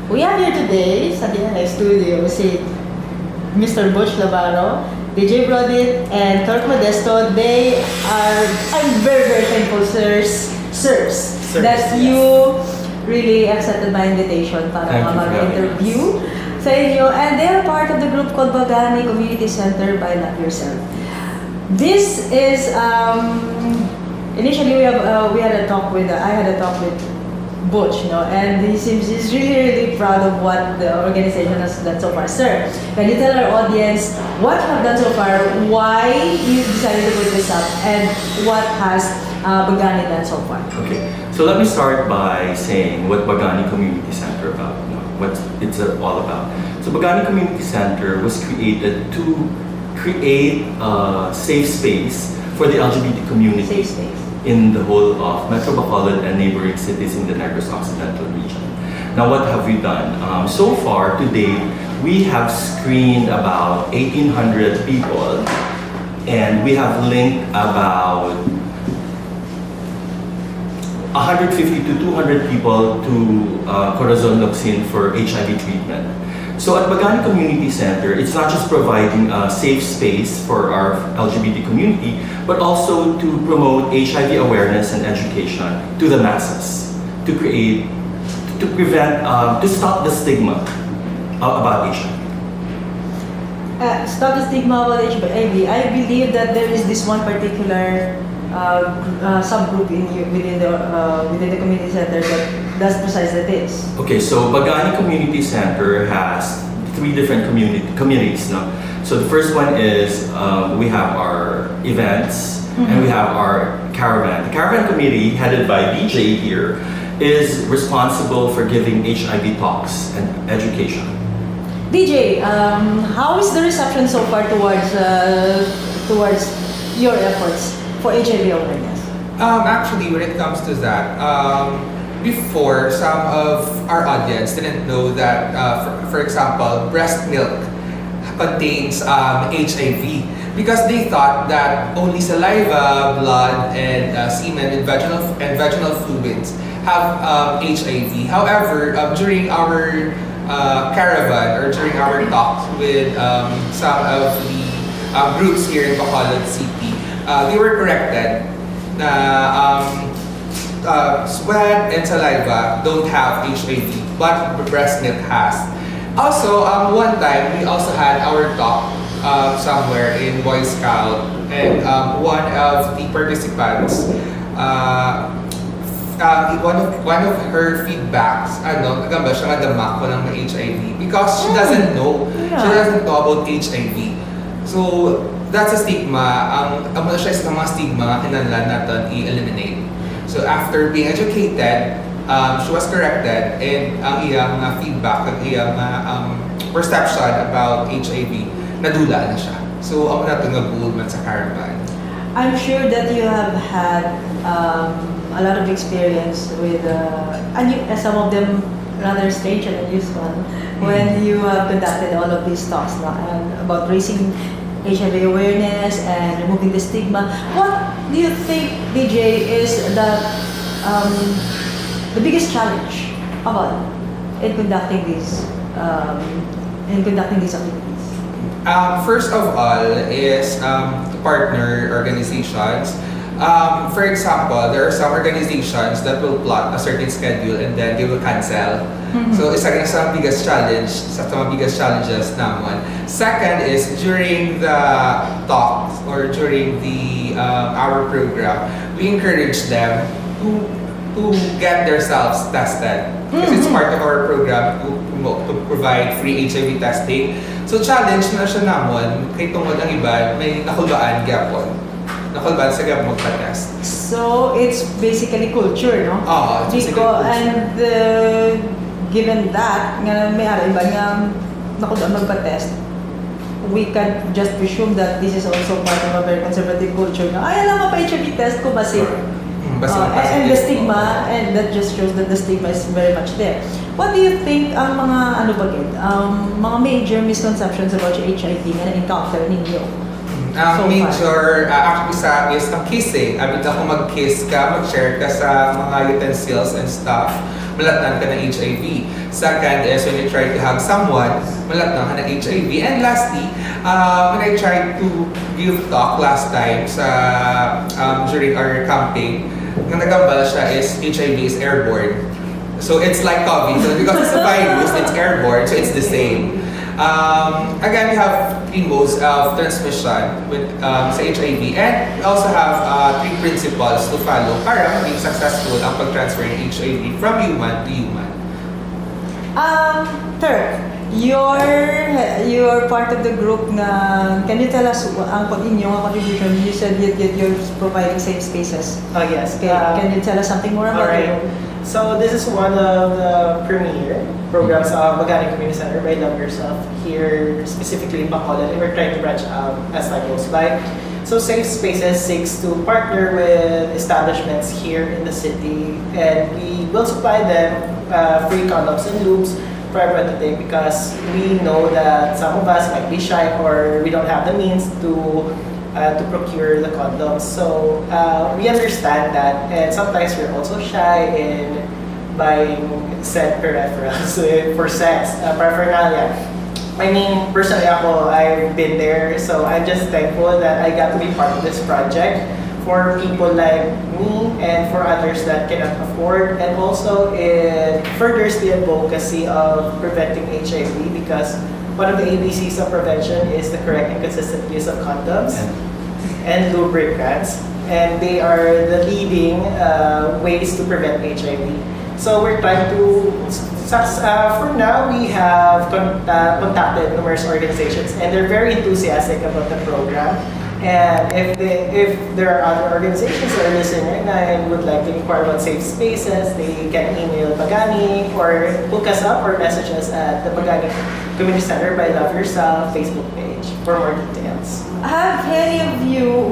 We have here today sa DNX Studio si Mr. Butch Lavaro, DJ Brodit, and Kirk Modesto. I'm very, very thankful, sirs, that you really accepted my invitation para mag-interview sa inyo. And they are part of the group called Bagani Community Center by Love Yourself. This is, initially I had a talk with Butch, and he's really proud of what the organization has done so far. Sir, can you tell our audience what you have done so far, why you decided to put this up, and what has Bagani done so far? Okay, so let me start by saying what Bagani Community Center about, what it's all about. So Bagani Community Center was created to create a safe space for the LGBT community. Safe space. In the whole of Metro Bacolod and neighboring cities in the Negros Occidental region. Now, what have we done? So far, to date, we have screened about 1,800 people, and we have linked about 150 to 200 people to Corazon Locsin for HIV treatment. So at Bagani Community Center, it's not just providing a safe space for our LGBT community, but also to promote HIV awareness and education to the masses, to stop the stigma about HIV. Stop the stigma about HIV. I believe that there is this one particular subgroup within the community center that does precisely this. Okay, so Bagani Community Center has 3 different communities. No? So the first one is we have our events, and we have our caravan. The caravan committee, headed by DJ here, is responsible for giving HIV talks and education. DJ, how is the reception so far towards your efforts for HIV awareness? Actually, when it comes to that, before, some of our audience didn't know that, for example, breast milk contains HIV, because they thought that only saliva, blood, and semen and vaginal fluids have HIV. However, during our caravan or during our talks with some of the groups here in Bacolod City, they were corrected na sweat and saliva don't have HIV, but breast milk has. Also, one time we also had our talk somewhere in Boy Scout, and one of the participants, one of her feedbacks, nagamba siya madama ko ng HIV because she doesn't know. Yeah. She doesn't know about HIV. So, that's a stigma. Ang siya sa mga stigma kinahanglan natin i-eliminate. So, after being educated, she was corrected, and ang iyang feedback, ang iyang perception about HIV, nadula na siya. So, ako na ito nga sa caravan. I'm sure that you have had a lot of experience with, and some of them rather strange and unusual, when you have conducted all of these talks and about raising HIV awareness and removing the stigma. What do you think, DJ, is the biggest challenge of all in conducting these activities? First of all is partner organizations. For example, there are some organizations that will plot a certain schedule and then they will cancel. So isa rin sa biggest challenges naman. Second is during the talks or during the our program, we encourage them to get themselves tested. Because it's part of our program to provide free HIV testing. So challenge na siya namon kay tungod ang iba may nakulbaan gyapon. Nakulbaan sa gyapon magpa-test. So it's basically culture, no? Oo, it's basically culture. And given that, nga may iba nga nakulbaan magpa-test, we can just presume that this is also part of a very conservative culture. Na, ay, alam mo pa HIV test ko basi. And the stigma, and that just shows that the stigma is very much there. What do you think ang mga mga major misconceptions about HIV na na-encounter ninyo? Major, actually sa is ang kissing. Abit ako mag-kiss ka, mag-share ka sa mga utensils and stuff. malatnan ka ng HIV. Second is when you try to hug someone, malatnan ka ng HIV. And lastly, when I tried to give talk last time during our campaign, ang nagambal siya is HIV is airborne. So it's like COVID. So because it's a virus, it's airborne, so it's the same. Again, we have 3 modes of transmission with sa HIV, and we also have 3 principles to follow para maging successful ang pag-transfer ng HIV from human to human. Third, you're part of the group na, can you tell us ang inyong contribution? You said that you're providing safe spaces. Oh yes. Okay, can you tell us something more about it? Alright. So this is one of the premier programs of Bagani Community Center by Love Yourself here specifically in Bacolod, and we're trying to branch out as time goes by. So Safe Spaces seeks to partner with establishments here in the city, and we will supply them free condoms and lubes for everyone to take, because we know that some of us might be shy or we don't have the means to procure the condoms. So we understand that, and sometimes we're also shy in buying said peripherals for sex, paraphernalia. I mean, personally ako, I've been there, so I'm just thankful that I got to be part of this project for people like me and for others that cannot afford. And also it furthers the advocacy of preventing HIV, because one of the ABCs of prevention is the correct and consistent use of condoms and lubricants, and they are the leading ways to prevent HIV. So we're trying to, for now, we have contacted numerous organizations, and they're very enthusiastic about the program. And if there are other organizations that are listening and would like to inquire about safe spaces, they can email Bagani or hook us up or message us at the Bagani Community Center by Love Yourself Facebook page for more details. Have any of you,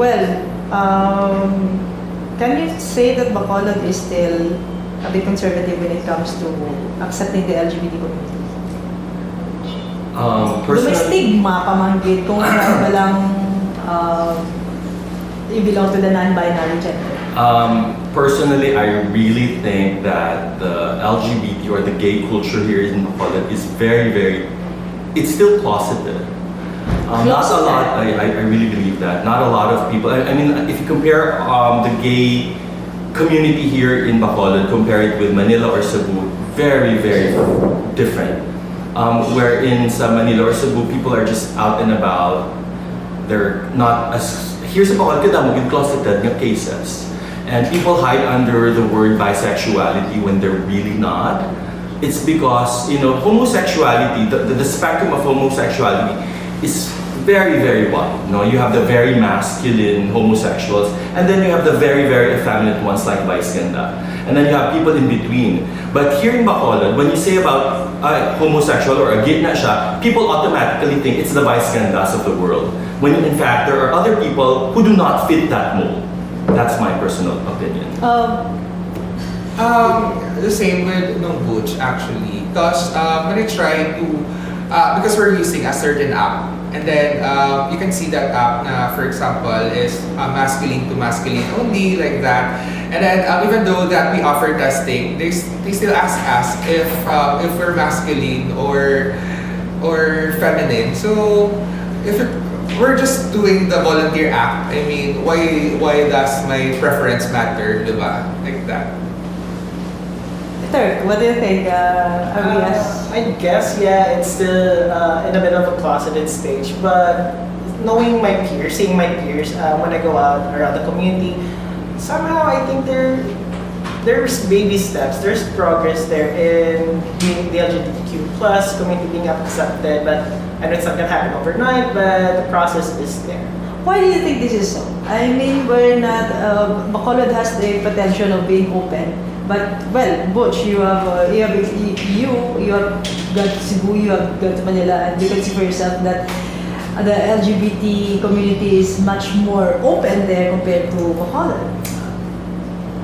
can you say that Bacolod is still a bit conservative when it comes to accepting the LGBT community? May stigma pamanggit kung ano ba lang you belong to the non-binary gender. Personally, I really think that the LGBT or the gay culture here in Bacolod is it's still closeted. Not a lot, I really believe that. Not a lot of people, I mean, if you compare the gay community here in Bacolod, compare it with Manila or Cebu, very different. Where in Manila or Cebu, people are just out and about. They're not as, here's a Bacolod kadamo with closeted cases. And people hide under the word bisexuality when they're really not. It's because, homosexuality, the spectrum of homosexuality is very wide. You have the very masculine homosexuals, and then you have the very effeminate ones like vice ganda. And then you have people in between. But here in Bacolod, when you say about a homosexual or a gay na siya, people automatically think it's the vice gandas of the world. When in fact, there are other people who do not fit that mold. That's my personal opinion. The same with Butch actually, because when I try to, because we're using a certain app, and then you can see that app for example, is masculine to masculine only, like that. And then even though that we offer testing, they still ask us if we're masculine or feminine. So if we're just doing the volunteer act, I mean, why does my preference matter, diba? Like that. Third, what do you think, Arias? I guess, yeah, it's still in a bit of a closeted stage, but knowing my peers, seeing my peers when I go out around the community, somehow I think there's baby steps, there's progress there in being the LGBTQ plus community being accepted, but I know it's not gonna happen overnight, but the process is there. Why do you think this is so? I mean, we're not, Bacolod has the potential of being open. But Butch, you have got Cebu, you have got Manila, and you can see for yourself that the LGBT community is much more open there compared to Bacolod.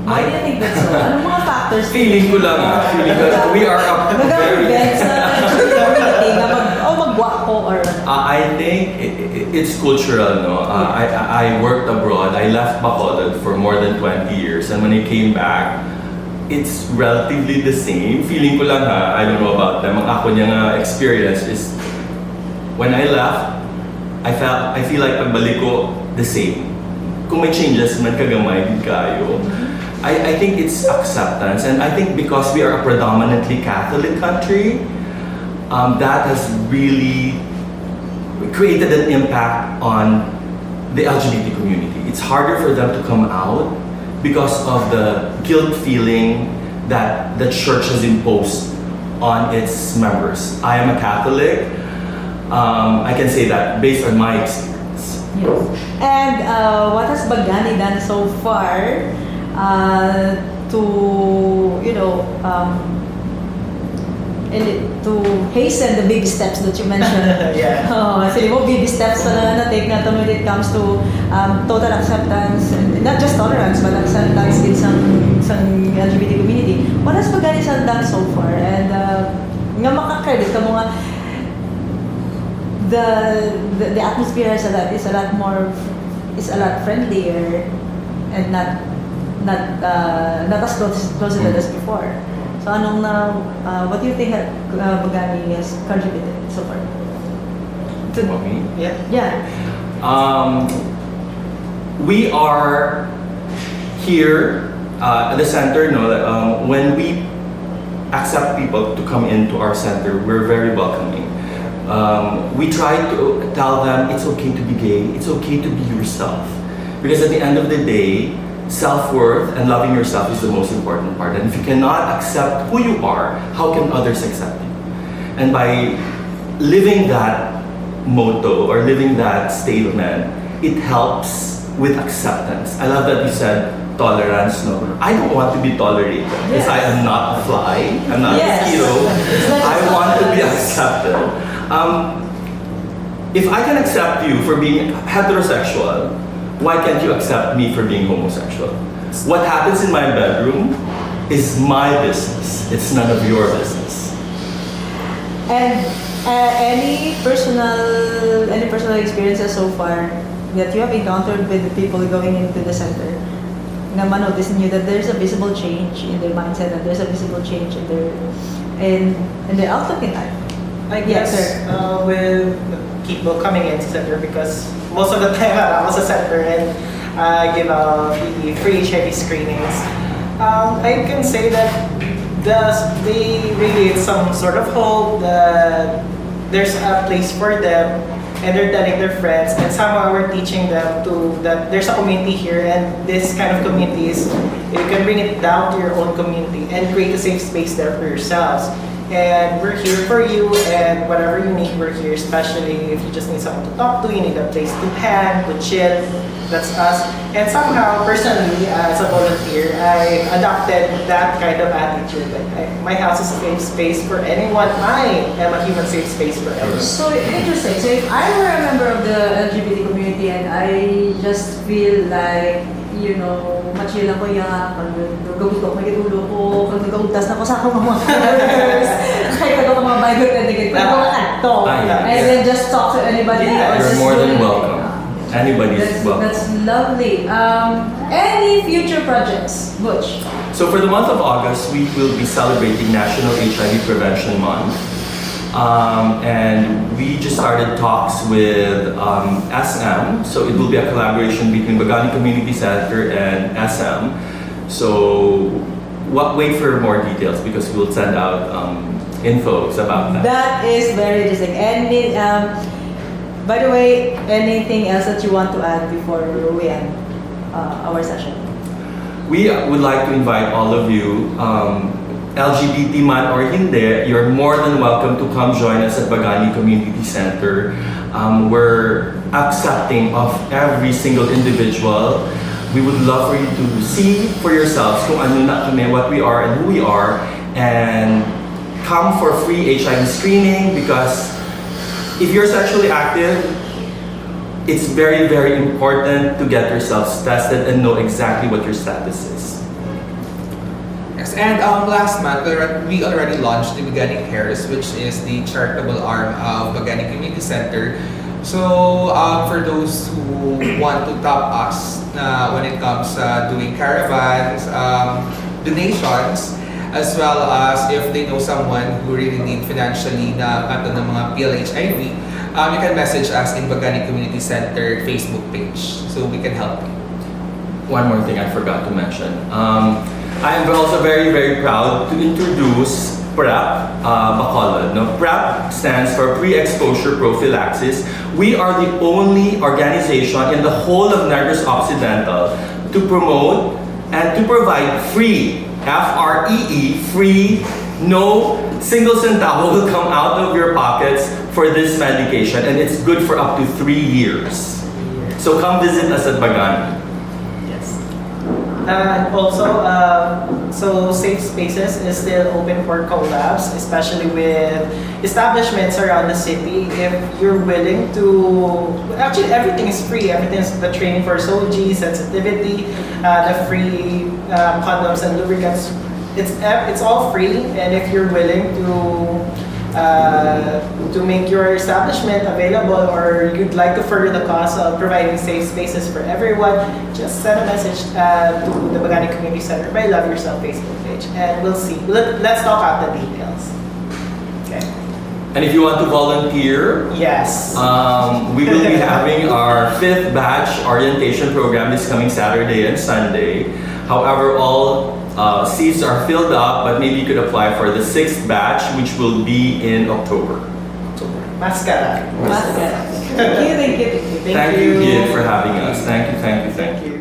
Why do you think that's so? Anong mga factors? Feeling ko we are up to very... Mag-events na magwako or... I think it's cultural, no? I worked abroad. I left Bacolod for more than 20 years, and when I came back, it's relatively the same. Feeling ko lang ha, I don't know about them. Ang ako niya nga experience is when I left, I feel like pagbalik ko the same. Kung may changes man kagamay din kayo. I think it's acceptance, and I think because we are a predominantly Catholic country, that has really created an impact on the LGBT community. It's harder for them to come out because of the guilt feeling that the church has imposed on its members. I am a Catholic. I can say that based on my experience. Yes. And what has Bagani done so far to, you know, to hasten the baby steps that you mentioned? Yeah. Feeling mo baby steps na take na to when it comes to total acceptance, and not just tolerance, but acceptance din sa LGBT community. What has Bagani done so far? And nga makakredit ka mo nga, the atmosphere is a lot friendlier and not as close as before. So what do you think Bagani has contributed so far? To me? Yeah. Yeah. We are here at the center, when we accept people to come into our center, we're very welcoming. We try to tell them it's okay to be gay, it's okay to be yourself. Because at the end of the day, self-worth and loving yourself is the most important part. And if you cannot accept who you are, how can others accept you? And by living that motto or living that statement, it helps with acceptance. I love that you said tolerance. No, I don't want to be tolerated because I am not a fly. I'm not a mosquito. I want to be accepted. If I can accept you for being heterosexual, why can't you accept me for being homosexual? What happens in my bedroom is my business. It's none of your business. And any personal experiences so far that you have encountered with the people going into the center, na manotice niyo that there's a visible change in their mindset and there's a visible change in their outlook in life? I Yes, guess sir. with people coming into center, because most of the time I was a center and I give out the free HIV screenings. I can say that they radiate some sort of hope that there's a place for them, and they're telling their friends, and somehow we're teaching them that there's a community here, and this kind of community is, you can bring it down to your own community and create a safe space there for yourselves. And we're here for you, and whatever you need, we're here, especially if you just need someone to talk to, you need a place to hang, to chill, that's us. And somehow, personally, as a volunteer, I adopted that kind of attitude. Like, my house is a safe space for anyone. I am a human safe space for everyone. So interesting. So if I were a member of the LGBT community and I just feel like, you know, machila ko ya, pag nagagustok, magitulo ko, pag nagagugtas na ko sa akong mga followers, kahit ako mga Bible na digit, pag mga kanto, and then just talk to anybody. Yeah, or You're just more than doing- welcome. Anybody's welcome. That's lovely. Any future projects, Butch? So for the month of August, we will be celebrating National HIV Prevention Month. And we just started talks with SM, so it will be a collaboration between Bagani Community Center and SM. So wait for more details because we'll send out infos about that. That is very interesting. By the way, anything else that you want to add before we end our session? We would like to invite all of you, LGBT man or hindi, you're more than welcome to come join us at Bagani Community Center. We're accepting of every single individual. We would love for you to see for yourselves kung ano na kami, what we are and who we are, and come for free HIV screening because if you're sexually active, it's very, very important to get yourselves tested and know exactly what your status is. Yes, and last month we already launched the Bagani Cares, which is the charitable arm of Bagani Community Center. So for those who want to top us when it comes doing caravans, donations, as well as if they know someone who really need financially na ng mga PLHIV, you can message us in Bagani Community Center Facebook page so we can help you. One more thing I forgot to mention. I am also very, very proud to introduce PrEP, Bacolod. No, PrEP stands for Pre-Exposure Prophylaxis. We are the only organization in the whole of Negros Occidental to promote and to provide free, F-R-E-E, free, no single centavo will come out of your pockets for this medication, and it's good for up to 3 years. So come visit us at Bagani. Yes. And also, so Safe Spaces is still open for collabs, especially with establishments around the city. If you're willing to, actually everything is free. Everything is the training for SOG, sensitivity, the free condoms and lubricants. It's all free, and if you're willing to make your establishment available, or you'd like to further the cause of providing safe spaces for everyone, just send a message to the Bagani Community Center by Love Yourself Facebook page, and we'll see. Let's talk out the details. Okay. And if you want to volunteer, Yes. we will be having our 5th batch orientation program this coming Saturday and Sunday. However, all seats are filled up, but maybe you could apply for the 6th batch, which will be in October. Mascara. Thank you. Thank you, Gid, for having us. Thank you. Thank you.